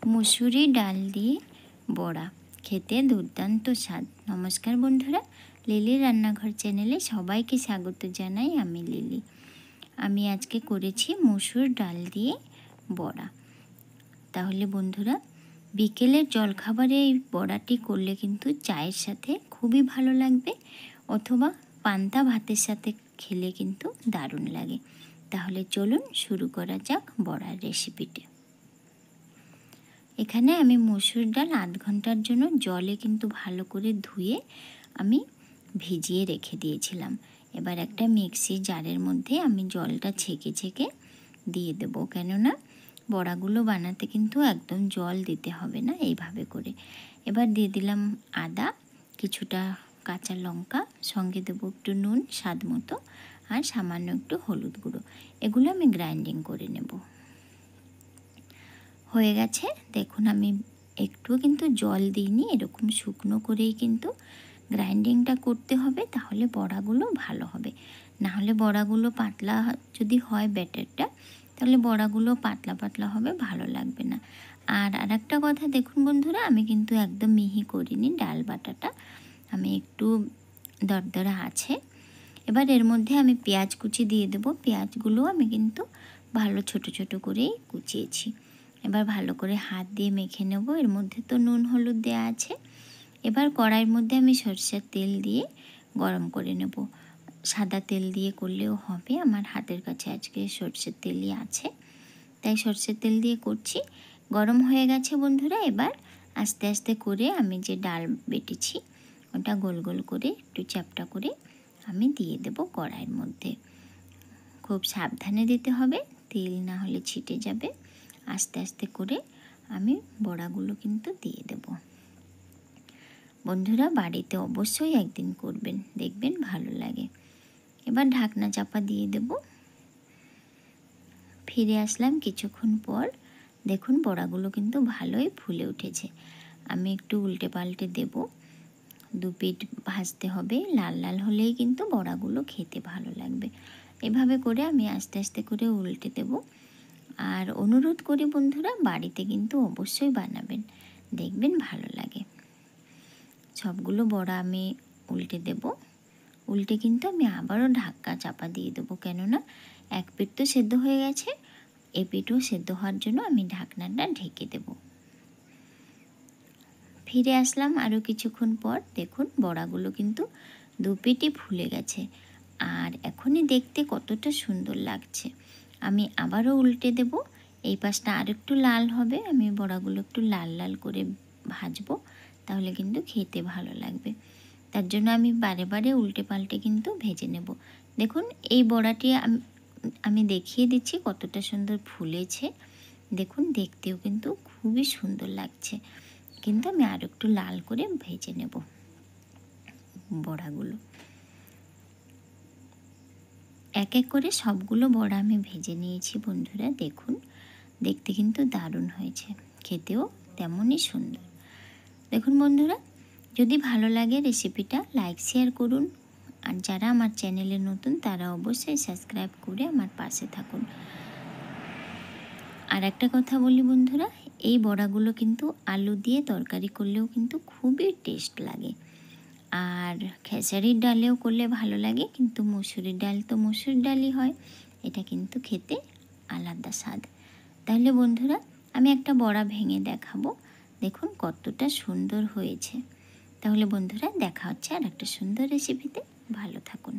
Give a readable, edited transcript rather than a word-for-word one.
মুসুরি ডাল দিয়ে বড়া, খেতে দুর্দান্ত স্বাদ। নমস্কার বন্ধুরা, লিলি রান্নাঘর চ্যানেলে সবাইকে স্বাগত জানাই। আমি লিলি। আমি আজকে করেছি মুসুর ডাল দিয়ে বড়া। তাহলে বন্ধুরা, বিকেলের জলখাবারে এই বড়াটি করলে কিন্তু চায়ের সাথে খুবই ভালো লাগবে, অথবা পান্তা ভাতের সাথে খেলে কিন্তু দারুণ লাগে। তাহলে চলুন শুরু করা যাক বড়ার রেসিপিটি। এখানে আমি মসুর ডাল 8 ঘন্টার জন্য জলে কিন্তু ভালো করে ধুয়ে আমি ভিজিয়ে রেখে দিয়েছিলাম। এবার একটা মিক্সি জারের মধ্যে আমি জলটা ছেঁকে ছেঁকে দিয়ে দেবো, কেননা বড়াগুলো বানাতে কিন্তু একদম জল দিতে হবে না, এইভাবে করে। এবার দিয়ে দিলাম আদা, কিছুটা কাঁচা লঙ্কা, সঙ্গে দেবো একটু নুন স্বাদ মতো, আর সামান্য একটু হলুদ গুঁড়ো। এগুলো আমি গ্রাইন্ডিং করে নেব। হয়ে গেছে, দেখুন আমি একটু কিন্তু জল দিইনি, এরকম শুকনো করেই কিন্তু গ্রাইন্ডিংটা করতে হবে, তাহলে বড়াগুলো ভালো হবে। না হলে বড়াগুলো পাতলা যদি হয় ব্যাটারটা, তাহলে বড়াগুলো পাতলা পাতলা হবে, ভালো লাগবে না। আর আরেকটা কথা দেখুন বন্ধুরা, আমি কিন্তু একদম মিহি করিনি ডাল বাটাটা, আমি একটু দরদরা আছে। এবার এর মধ্যে আমি পেঁয়াজ কুচি দিয়ে দেবো। পেঁয়াজগুলো আমি কিন্তু ভালো ছোট ছোট করেই কুচিয়েছি। এবার ভালো করে হাত দিয়ে মেখে নেব। এর মধ্যে তো নুন হলুদ দেওয়া আছে। এবার কড়াইয়ের মধ্যে আমি সরষের তেল দিয়ে গরম করে নেব। সাদা তেল দিয়ে করলেও হবে, আমার হাতের কাছে আজকে সরষের তেলই আছে, তাই সরষের তেল দিয়ে করছি। গরম হয়ে গেছে বন্ধুরা। এবার আস্তে আস্তে করে আমি যে ডাল বেটেছি ওটা গোল গোল করে একটু চ্যাপটা করে আমি দিয়ে দেব কড়াইয়ের মধ্যে। খুব সাবধানে দিতে হবে, তেল না হলে ছিটে যাবে। আস্তে আস্তে করে আমি বড়াগুলো কিন্তু দিয়ে দেব। বন্ধুরা, বাড়িতে অবশ্যই একদিন করবেন, দেখবেন ভালো লাগে। এবার ঢাকনা চাপা দিয়ে দেব। ফিরে আসলাম কিছুক্ষণ পর। দেখুন বড়াগুলো কিন্তু ভালোই ফুলে উঠেছে। আমি একটু উল্টে পাল্টে দেব। দু পিঠ ভাজতে হবে, লাল লাল হলেই কিন্তু বড়াগুলো খেতে ভালো লাগবে। এভাবে করে আমি আস্তে আস্তে করে উল্টে দেব। আর অনুরোধ করি বন্ধুরা, বাড়িতে কিন্তু অবশ্যই বানাবেন, দেখবেন ভালো লাগে। সবগুলো বড়া আমি উল্টে দেব। উল্টে কিন্তু আমি আবারও ঢাকা চাপা দিয়ে দেবো, কেননা এক পিঠ তো সেদ্ধ হয়ে গেছে, এ পিঠও সেদ্ধ হওয়ার জন্য আমি ঢাকনাটা ঢেকে দেব। ফিরে আসলাম আরও কিছুক্ষণ পর। দেখুন বড়াগুলো কিন্তু দু পিঠই ফুলে গেছে, আর এখনই দেখতে কতটা সুন্দর লাগছে। আমি আবারও উল্টে দেব। এই পাশটা আর একটু লাল হবে, আমি বড়াগুলো একটু লাল লাল করে ভাজবো, তাহলে কিন্তু খেতে ভালো লাগবে। তার জন্য আমি বারে বারে উল্টে পাল্টে কিন্তু ভেজে নেব। দেখুন এই বড়াটি আমি দেখিয়ে দিচ্ছি কতটা সুন্দর ফুলেছে। দেখুন দেখতেও কিন্তু খুবই সুন্দর লাগছে, কিন্তু আমি আর একটু লাল করে ভেজে নেব বড়াগুলো। এক এক করে সবগুলো বড়া আমি ভেজে নিয়েছি বন্ধুরা। দেখুন দেখতে কিন্তু দারুণ হয়েছে, খেতেও তেমনই সুন্দর। দেখুন বন্ধুরা, যদি ভালো লাগে রেসিপিটা লাইক শেয়ার করুন, আর যারা আমার চ্যানেলে নতুন তারা অবশ্যই সাবস্ক্রাইব করে আমার পাশে থাকুন। আর একটা কথা বলি বন্ধুরা, এই বড়াগুলো কিন্তু আলু দিয়ে তরকারি করলেও কিন্তু খুবই টেস্ট লাগে, আর খেসারির ডালেও করলে ভালো লাগে, কিন্তু মুসুরির ডাল তো মুসুর ডালই হয়, এটা কিন্তু খেতে আলাদা স্বাদ। তাহলে বন্ধুরা, আমি একটা বড়া ভেঙে দেখাবো, দেখুন কতটা সুন্দর হয়েছে। তাহলে বন্ধুরা, দেখা হচ্ছে আর একটা সুন্দর রেসিপিতে। ভালো থাকুন।